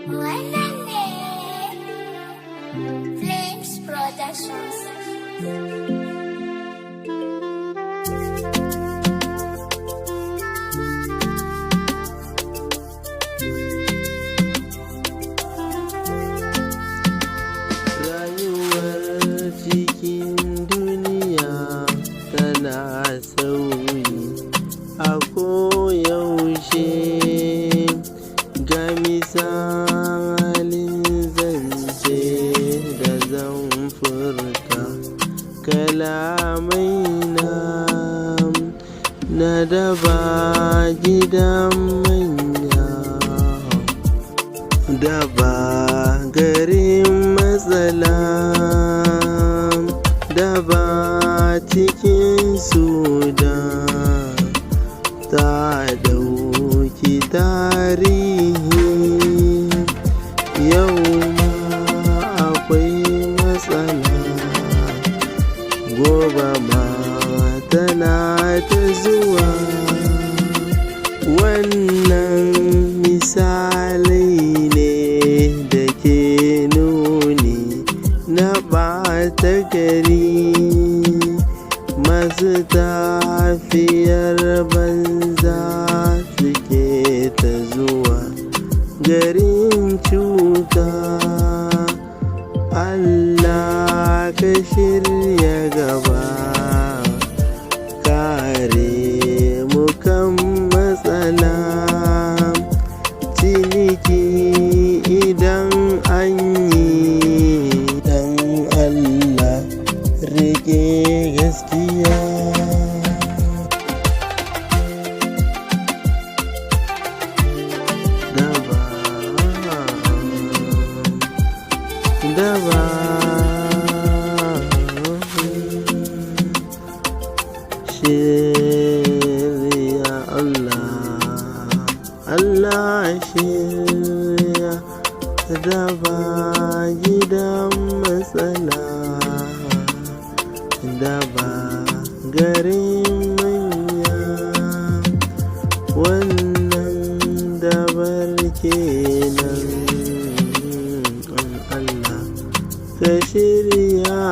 Wannan ne Flames Productions. Rayuwar cikin duniya tana sauyi a koyaushe, ga misalin zance da zan furta kalamai na daba gidan manya, daba garin matsala, daba cikin Sudan, ta ɗauki tarihi. Yau ma akwai matsala, gobe ma tana ta zuwa. Wannan misalai ne da ke nuni na ɓata gari, masu tafiyar banza suke ta zuwa garin cuta. Allah ka shirya gaba, kare mu kan matsala. Ciniki idan an yi dan Allah rike gaskiya. Daba shirya Allah shirya daba gidan matsala, daba garin manya. Wannan dabar kenan, Allah ka shirya.